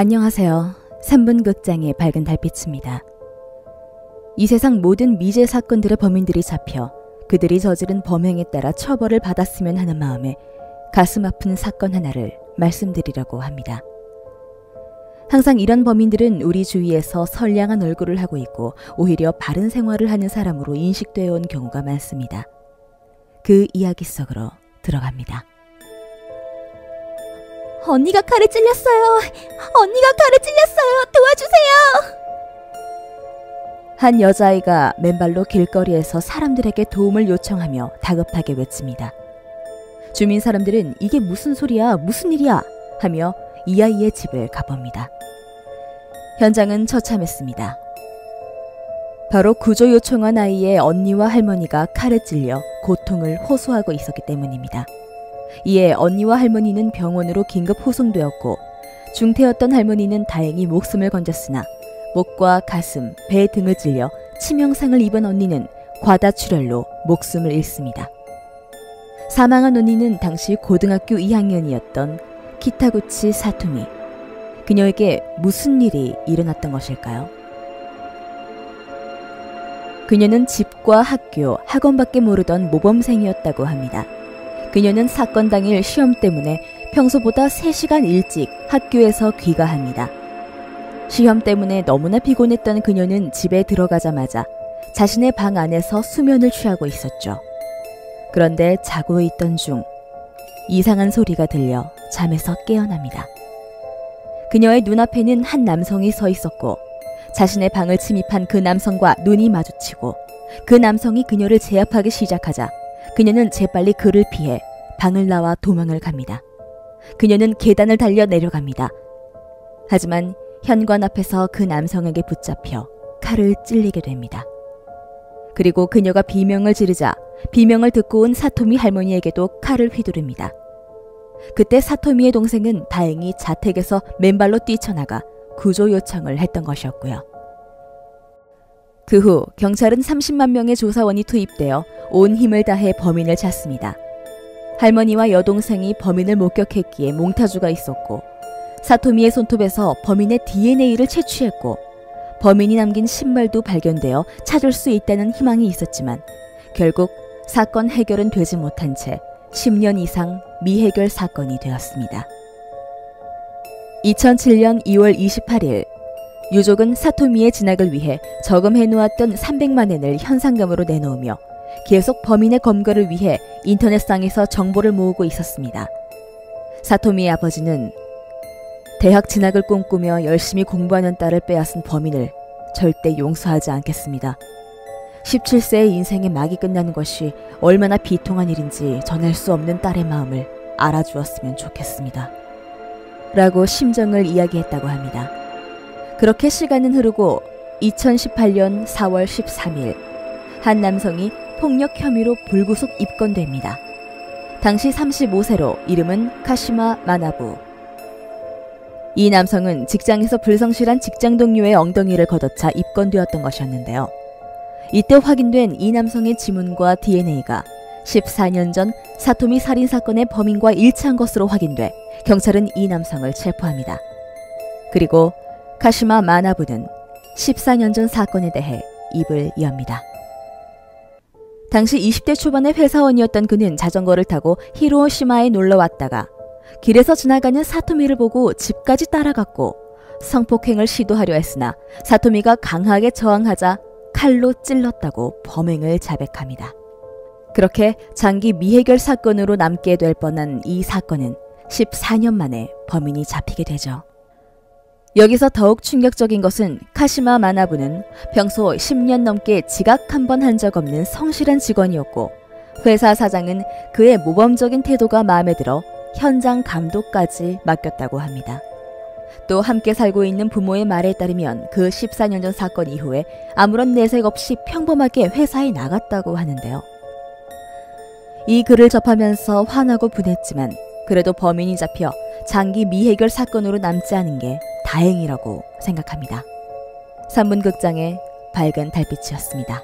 안녕하세요. 3분 극장의 밝은 달빛입니다. 이 세상 모든 미제 사건들의 범인들이 잡혀 그들이 저지른 범행에 따라 처벌을 받았으면 하는 마음에 가슴 아픈 사건 하나를 말씀드리려고 합니다. 항상 이런 범인들은 우리 주위에서 선량한 얼굴을 하고 있고 오히려 바른 생활을 하는 사람으로 인식되어 온 경우가 많습니다. 그 이야기 속으로 들어갑니다. 언니가 칼에 찔렸어요. 언니가 칼에 찔렸어요. 도와주세요. 한 여자아이가 맨발로 길거리에서 사람들에게 도움을 요청하며 다급하게 외칩니다. 주민 사람들은 이게 무슨 소리야, 무슨 일이야 하며 이 아이의 집을 가봅니다. 현장은 처참했습니다. 바로 구조 요청한 아이의 언니와 할머니가 칼에 찔려 고통을 호소하고 있었기 때문입니다. 이에 언니와 할머니는 병원으로 긴급 호송되었고 중태였던 할머니는 다행히 목숨을 건졌으나 목과 가슴, 배 등을 찔려 치명상을 입은 언니는 과다출혈로 목숨을 잃습니다. 사망한 언니는 당시 고등학교 2학년이었던 키타구치 사토미. 그녀에게 무슨 일이 일어났던 것일까요? 그녀는 집과 학교, 학원밖에 모르던 모범생이었다고 합니다. 그녀는 사건 당일 시험 때문에 평소보다 3시간 일찍 학교에서 귀가합니다. 시험 때문에 너무나 피곤했던 그녀는 집에 들어가자마자 자신의 방 안에서 수면을 취하고 있었죠. 그런데 자고 있던 중 이상한 소리가 들려 잠에서 깨어납니다. 그녀의 눈앞에는 한 남성이 서 있었고 자신의 방을 침입한 그 남성과 눈이 마주치고 그 남성이 그녀를 제압하기 시작하자 그녀는 재빨리 그를 피해 방을 나와 도망을 갑니다. 그녀는 계단을 달려 내려갑니다. 하지만 현관 앞에서 그 남성에게 붙잡혀 칼을 찔리게 됩니다. 그리고 그녀가 비명을 지르자 비명을 듣고 온 사토미 할머니에게도 칼을 휘두릅니다. 그때 사토미의 동생은 다행히 자택에서 맨발로 뛰쳐나가 구조 요청을 했던 것이었고요. 그 후 경찰은 30만 명의 조사원이 투입되어 온 힘을 다해 범인을 찾습니다. 할머니와 여동생이 범인을 목격했기에 몽타주가 있었고 사토미의 손톱에서 범인의 DNA를 채취했고 범인이 남긴 신발도 발견되어 찾을 수 있다는 희망이 있었지만 결국 사건 해결은 되지 못한 채 10년 이상 미해결 사건이 되었습니다. 2007년 2월 28일 유족은 사토미의 진학을 위해 저금해놓았던 300만 엔을 현상금으로 내놓으며 계속 범인의 검거를 위해 인터넷상에서 정보를 모으고 있었습니다. 사토미의 아버지는 대학 진학을 꿈꾸며 열심히 공부하는 딸을 빼앗은 범인을 절대 용서하지 않겠습니다. 17세의 인생의 막이 끝나는 것이 얼마나 비통한 일인지 전할 수 없는 딸의 마음을 알아주었으면 좋겠습니다. 라고 심정을 이야기했다고 합니다. 그렇게 시간은 흐르고 2018년 4월 13일 한 남성이 폭력 혐의로 불구속 입건됩니다. 당시 35세로 이름은 카시마 마나부. 이 남성은 직장에서 불성실한 직장 동료의 엉덩이를 걷어차 입건되었던 것이었는데요. 이때 확인된 이 남성의 지문과 DNA가 14년 전 사토미 살인사건의 범인과 일치한 것으로 확인돼 경찰은 이 남성을 체포합니다. 그리고 카시마 마나부는 14년 전 사건에 대해 입을 엽니다. 당시 20대 초반의 회사원이었던 그는 자전거를 타고 히로시마에 놀러 왔다가 길에서 지나가는 사토미를 보고 집까지 따라갔고 성폭행을 시도하려 했으나 사토미가 강하게 저항하자 칼로 찔렀다고 범행을 자백합니다. 그렇게 장기 미해결 사건으로 남게 될 뻔한 이 사건은 14년 만에 범인이 잡히게 되죠. 여기서 더욱 충격적인 것은 카시마 마나부는 평소 10년 넘게 지각 한 번 한 적 없는 성실한 직원이었고 회사 사장은 그의 모범적인 태도가 마음에 들어 현장 감독까지 맡겼다고 합니다. 또 함께 살고 있는 부모의 말에 따르면 그 14년 전 사건 이후에 아무런 내색 없이 평범하게 회사에 나갔다고 하는데요. 이 글을 접하면서 화나고 분했지만 그래도 범인이 잡혀 장기 미해결 사건으로 남지 않은 게 다행이라고 생각합니다. 3분 극장의 밝은 달빛이었습니다.